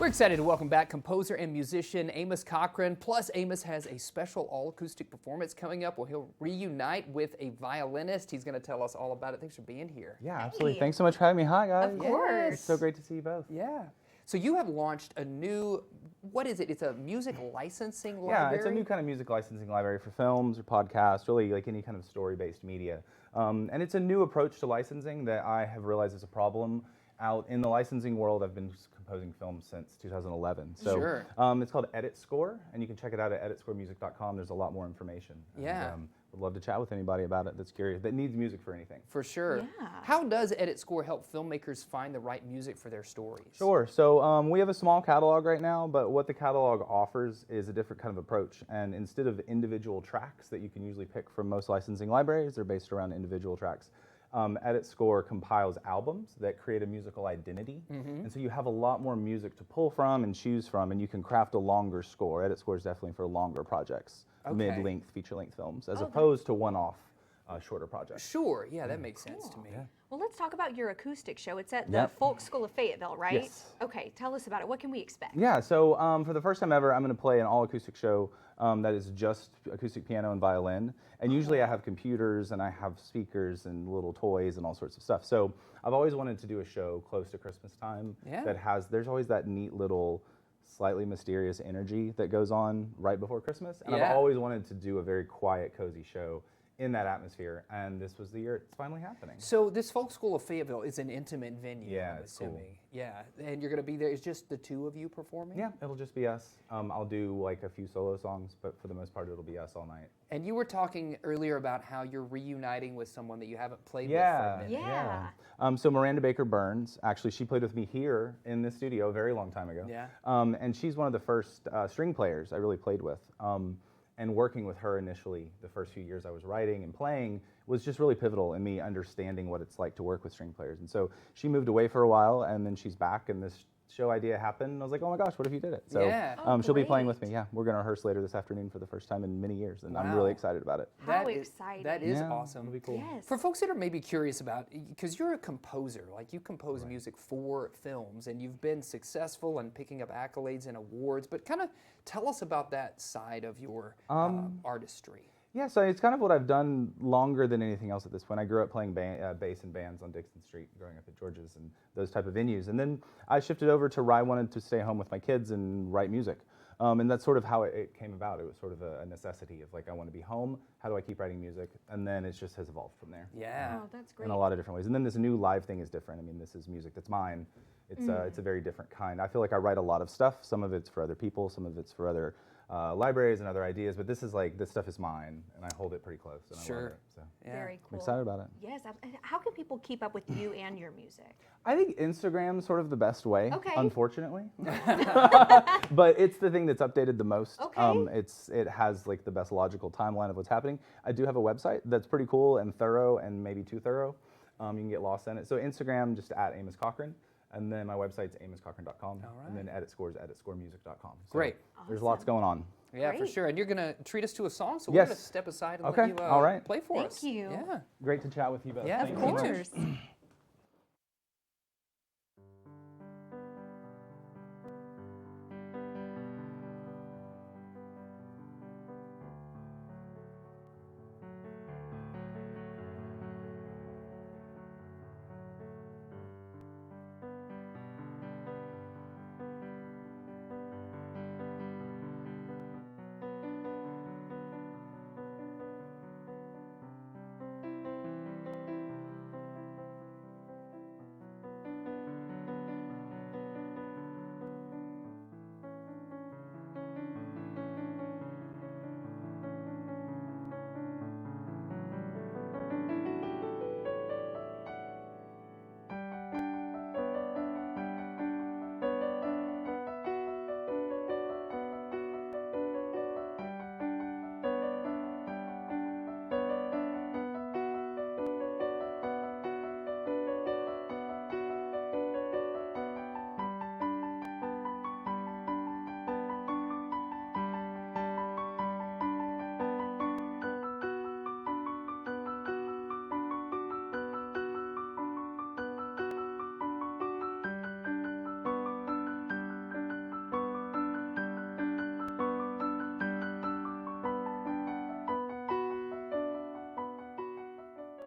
We're excited to welcome back composer and musician Amos Cochran. Plus, Amos has a special all-acoustic performance coming up where he'll reunite with a violinist. He's going to tell us all about it. Thanks for being here. Yeah, absolutely. Thanks so much for having me. Hi, guys. Of course. It's so great to see you both. Yeah. So you have launched a new, what is it? It's a music licensing library? Yeah, it's a new kind of music licensing library for films or podcasts, really like any kind of story-based media. And it's a new approach to licensing that I have realized is a problem out in the licensing world. I've been composing films since 2011. So Sure. It's called Edit Score, and you can check it out at editscoremusic.com. There's a lot more information. Yeah. And, would love to chat with anybody about it that's curious, that needs music for anything. For sure. Yeah. How does Edit Score help filmmakers find the right music for their stories? Sure. So we have a small catalog right now, but what the catalog offers is a different kind of approach. And instead of individual tracks that you can usually pick from most licensing libraries, they're based around individual tracks. Edit Score compiles albums that create a musical identity. And so you have a lot more music to pull from and choose from, and you can craft a longer score. Edit Score is definitely for longer projects, Okay. mid-length, feature-length films, as opposed to one-off shorter projects. Sure. Yeah, that makes sense to me. Yeah. Well, let's talk about your acoustic show. It's at the Yep. Folk School of Fayetteville, right? Yes. Okay, tell us about it. What can we expect? Yeah, so for the first time ever, I'm going to play an all-acoustic show that is just acoustic piano and violin. And usually I have computers and I have speakers and little toys and all sorts of stuff. So I've always wanted to do a show close to Christmas time that there's always that neat little slightly mysterious energy that goes on right before Christmas. And Yeah. I've always wanted to do a very quiet, cozy show in that atmosphere, and this was the year it's finally happening. So this Folk School of Fayetteville is an intimate venue, Yeah, I'm it's cool. assuming. Yeah, and you're going to be there. It's just the two of you performing? Yeah, it'll just be us. I'll do like a few solo songs, but for the most part, it'll be us all night. And you were talking earlier about how you're reuniting with someone that you haven't played Yeah, with for a minute. Yeah. So Miranda Baker Burns, actually, she played with me here in this studio a very long time ago. Yeah. And she's one of the first string players I really played with. And working with her initially, the first few years I was writing and playing, was just really pivotal in me understanding what it's like to work with string players. And so she moved away for a while, and then she's back, and this show idea happened, and I was like, oh my gosh, what if you did it? So Yeah. she'll be playing great. with me, yeah. We're going to rehearse later this afternoon for the first time in many years, and I'm Wow. really excited about it. How That is- exciting. That is Yeah, awesome. it'll be cool. Yes. For folks that are maybe curious about, because you're a composer, like you compose music for films, and you've been successful in picking up accolades and awards, but kind of tell us about that side of your artistry. Yeah, so it's kind of what I've done longer than anything else at this point. I grew up playing bass in bands on Dixon Street, growing up at George's and those type of venues. And then I shifted over to where I wanted to stay home with my kids and write music. And that's sort of how it came about. It was sort of a necessity of like, I want to be home. How do I keep writing music? And then it just has evolved from there Yeah. Oh, that's great. in a lot of different ways. And then this new live thing is different. I mean, this is music that's mine. It's a very different kind. I feel like I write a lot of stuff. Some of it's for other people. Some of it's for other libraries and other ideas, but this stuff is mine, and I hold it pretty close, and I love it. So Yeah. Very I'm cool. excited about it. Yes. How can people keep up with you and your music? I think Instagram's sort of the best way, Okay. unfortunately. But it's the thing that's updated the most. Okay. It has like the best logical timeline of what's happening. I do have a website that's pretty cool and thorough, and maybe too thorough. You can get lost in it. So Instagram, just at Amos Cochran. And then my website's amoscochran.com. All right. And then Edit Score is editscoremusic.com. So Great. There's lots going on. Yeah, for Great. sure. And you're going to treat us to a song, so we're Yes. going to step aside and Okay, let you all right. play for Thank us. you. Yeah. Great to chat with you both. Yeah, Thank of you so much. Of course.